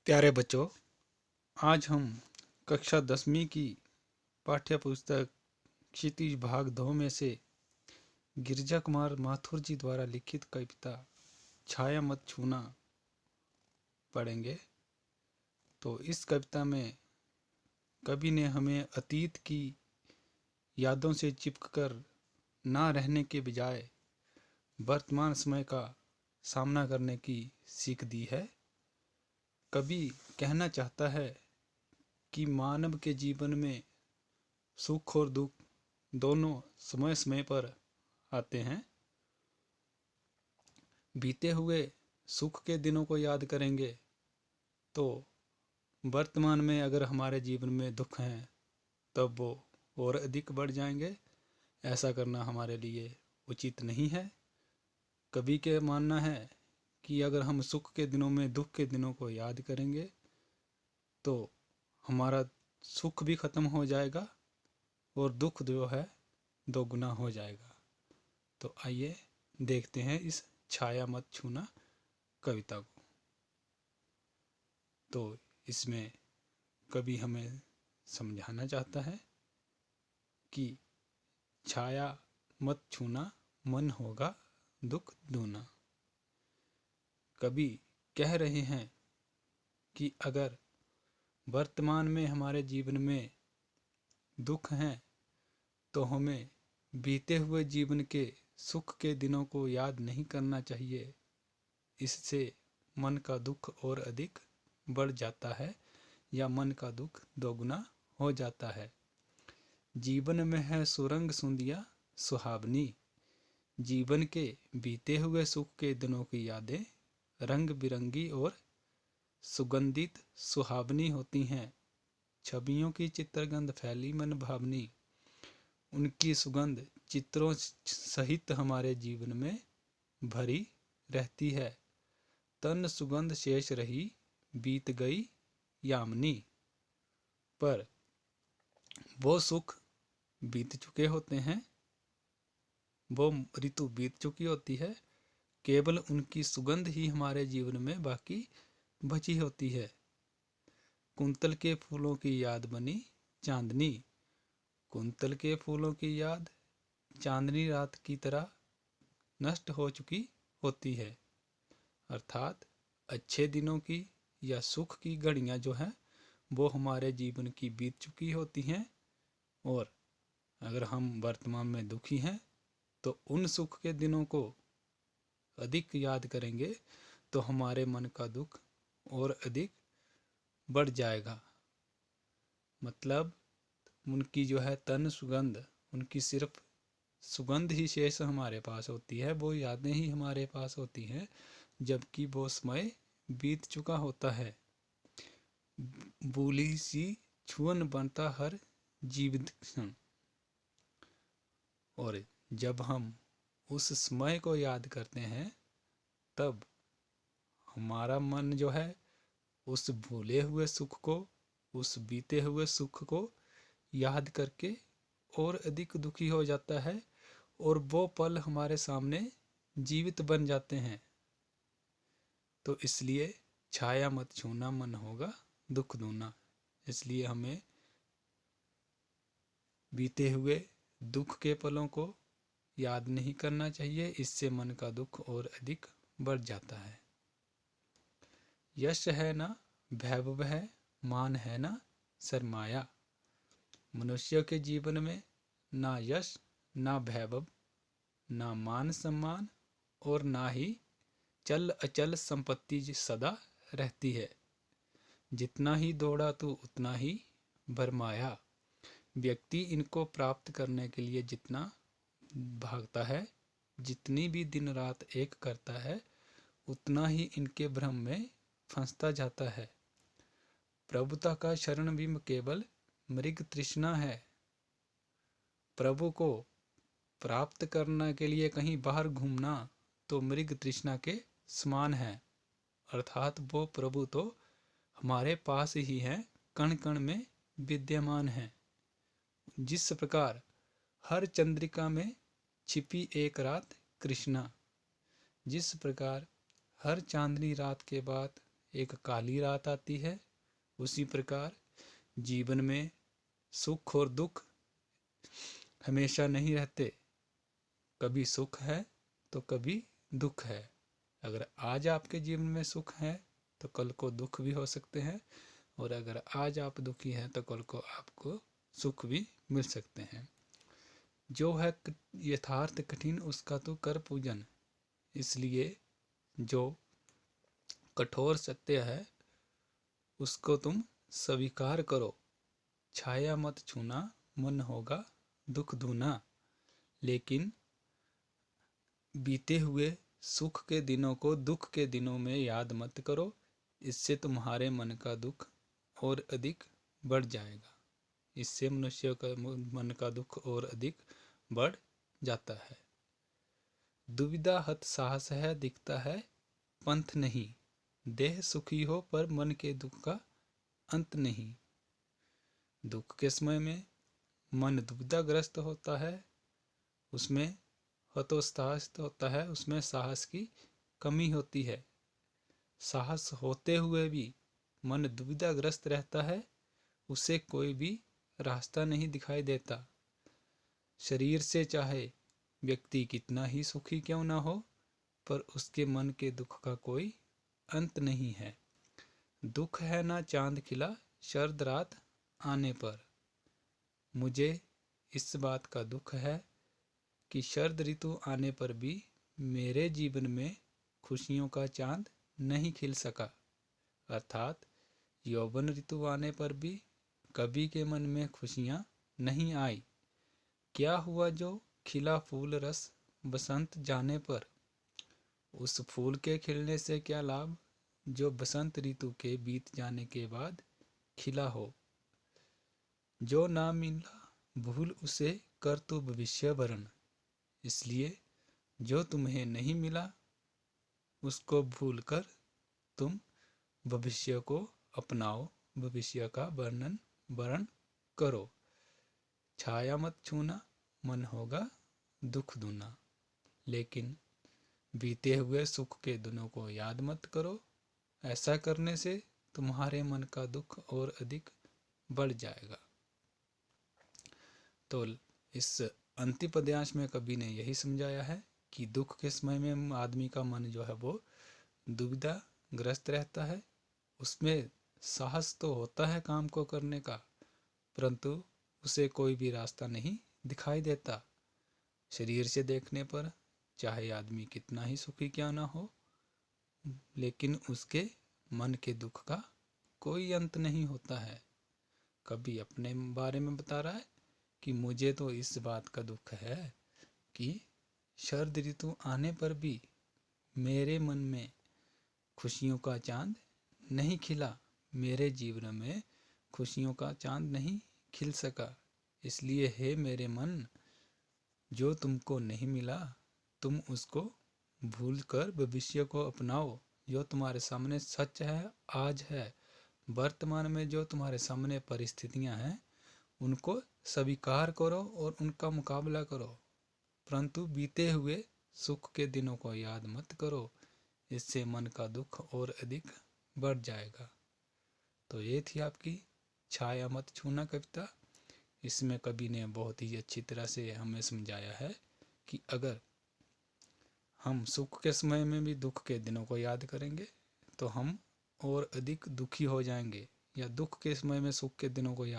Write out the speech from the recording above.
प्यारे बच्चों, आज हम कक्षा 10वीं की पाठ्य पुस्तक क्षितिज भाग 2 में से गिरिजा कुमार माथुर जी द्वारा लिखित कविता छाया मत छूना पढ़ेंगे। तो इस कविता में कवि ने हमें अतीत की यादों से चिपककर ना रहने के बजाय वर्तमान समय का सामना करने की सीख दी है। कवि कहना चाहता है कि मानव के जीवन में सुख और दुख दोनों समय समय पर आते हैं। बीते हुए सुख के दिनों को याद करेंगे तो वर्तमान में अगर हमारे जीवन में दुख हैं तब वो और अधिक बढ़ जाएंगे। ऐसा करना हमारे लिए उचित नहीं है। कवि के मानना है कि अगर हम सुख के दिनों में दुख के दिनों को याद करेंगे तो हमारा सुख भी खत्म हो जाएगा और दुख जो है दोगुना हो जाएगा। तो आइए देखते हैं इस छाया मत छूना कविता को। तो इसमें कवि हमें समझाना चाहता है कि छाया मत छूना मन होगा दुख दूना। कवि कह रहे हैं कि अगर वर्तमान में हमारे जीवन में दुख हैं तो हमें बीते हुए जीवन के सुख के दिनों को याद नहीं करना चाहिए। इससे मन का दुख और अधिक बढ़ जाता है या मन का दुख दोगुना हो जाता है। जीवन में है सुरंग सुंदिया सुहावनी। जीवन के बीते हुए सुख के दिनों की यादें रंग बिरंगी और सुगंधित सुहावनी होती हैं। छवियों की चित्रगंध फैली मन भावनी। उनकी सुगंध चित्रों सहित हमारे जीवन में भरी रहती है। तन सुगंध शेष रही बीत गई यामिनी। पर वो सुख बीत चुके होते हैं, वो ऋतु बीत चुकी होती है। केवल उनकी सुगंध ही हमारे जीवन में बाकी बची होती है। कुंतल के फूलों की याद बनी चांदनी। कुंतल के फूलों की याद चांदनी रात की तरह नष्ट हो चुकी होती है। अर्थात अच्छे दिनों की या सुख की घड़ियां जो हैं वो हमारे जीवन की बीत चुकी होती हैं और अगर हम वर्तमान में दुखी हैं तो उन सुख के दिनों को अधिक याद करेंगे तो हमारे मन का दुख और अधिक बढ़ जाएगा। मतलब उनकी जो है तन सुगंध, उनकी सिर्फ सुगंध ही शेष हमारे पास होती है, वो यादें ही हमारे पास होती हैं, जबकि वो समय बीत चुका होता है। बूली सी छुअन बनता हर जीवित क्षण। और जब हम उस समय को याद करते हैं तब हमारा मन जो है उस भूले हुए सुख को, उस बीते हुए सुख को याद करके और अधिक दुखी हो जाता है और वो पल हमारे सामने जीवित बन जाते हैं। तो इसलिए छाया मत छूना मन होगा दुख दूना। इसलिए हमें बीते हुए दुख के पलों को याद नहीं करना चाहिए, इससे मन का दुख और अधिक बढ़ जाता है। यश है ना वैभव है, मान है ना सरमाया। मनुष्य के जीवन में ना यश ना वैभव ना मान सम्मान और ना ही चल अचल संपत्ति सदा रहती है। जितना ही दौड़ा तू उतना ही भरमाया। व्यक्ति इनको प्राप्त करने के लिए जितना भागता है, जितनी भी दिन रात एक करता है, उतना ही इनके भ्रम में फंसता जाता है। प्रभुता का शरण बिंब केवल मृग तृष्णा है। प्रभु को प्राप्त करने के लिए कहीं बाहर घूमना तो मृग तृष्णा के समान है। अर्थात वो प्रभु तो हमारे पास ही हैं, कण कण में विद्यमान हैं। जिस प्रकार हर चंद्रिका में छिपी एक रात कृष्णा, जिस प्रकार हर चांदनी रात के बाद एक काली रात आती है, उसी प्रकार जीवन में सुख और दुख हमेशा नहीं रहते। कभी सुख है तो कभी दुख है। अगर आज आपके जीवन में सुख है तो कल को दुख भी हो सकते हैं, और अगर आज आप दुखी हैं तो कल को आपको सुख भी मिल सकते हैं। जो है यथार्थ कठिन उसका तो कर पूजन। इसलिए जो कठोर सत्य है उसको तुम स्वीकार करो। छाया मत छूना, मन होगा दुख दूना। लेकिन बीते हुए सुख के दिनों को दुख के दिनों में याद मत करो, इससे तुम्हारे मन का दुख और अधिक बढ़ जाएगा। इससे मनुष्य का मन का दुख और अधिक बढ़ जाता है। दुविधा हत साहस है, दिखता है पंथ नहीं। देह सुखी हो पर मन के दुख का अंत नहीं। दुख के समय में मन दुविधाग्रस्त होता है, उसमें हतोत्साह होता है, उसमें साहस की कमी होती है। साहस होते हुए भी मन दुविधाग्रस्त रहता है, उसे कोई भी रास्ता नहीं दिखाई देता। शरीर से चाहे व्यक्ति कितना ही सुखी क्यों ना हो, पर उसके मन के दुख का कोई अंत नहीं है। दुख है ना चांद खिला शरद रात आने पर। मुझे इस बात का दुख है कि शरद ऋतु आने पर भी मेरे जीवन में खुशियों का चांद नहीं खिल सका। अर्थात यौवन ऋतु आने पर भी कवि के मन में खुशियां नहीं आई। क्या हुआ जो खिला फूल रस बसंत जाने पर। उस फूल के खिलने से क्या लाभ जो बसंत ऋतु के बीत जाने के बाद खिला हो। जो ना मिला भूल उसे कर तू भविष्य वरण। इसलिए जो तुम्हें नहीं मिला उसको भूल कर तुम भविष्य को अपनाओ, भविष्य का वर्ण करो। छाया मत छूना, मन होगा दुख दूना। लेकिन बीते हुए सुख के दिनों को याद मत करो। ऐसा करने से तुम्हारे मन का दुख और अधिक बढ़ जाएगा। तो इस अंतिम पद्यांश में कवि ने यही समझाया है कि दुख के समय में आदमी का मन जो है वो दुविधाग्रस्त रहता है। उसमें साहस तो होता है काम को करने का, परंतु उसे कोई भी रास्ता नहीं दिखाई देता। शरीर से देखने पर चाहे आदमी कितना ही सुखी क्यों ना हो, लेकिन उसके मन के दुख का कोई अंत नहीं होता है। कभी अपने बारे में बता रहा है कि मुझे तो इस बात का दुख है कि शरद ऋतु आने पर भी मेरे मन में खुशियों का चांद नहीं खिला, मेरे जीवन में खुशियों का चांद नहीं खिल सका। इसलिए हे मेरे मन, जो तुमको नहीं मिला तुम उसको भूलकर भविष्य को अपनाओ। जो तुम्हारे सामने सच है, आज है, वर्तमान में जो तुम्हारे सामने परिस्थितियां हैं उनको स्वीकार करो और उनका मुकाबला करो, परंतु बीते हुए सुख के दिनों को याद मत करो। इससे मन का दुख और अधिक बढ़ जाएगा। तो ये थी आपकी छाया मत छूना कविता। इसमें कवि ने बहुत ही अच्छी तरह से हमें समझाया है कि अगर हम सुख के समय में भी दुख के दिनों को याद करेंगे तो हम और अधिक दुखी हो जाएंगे, या दुख के समय में सुख के दिनों को याद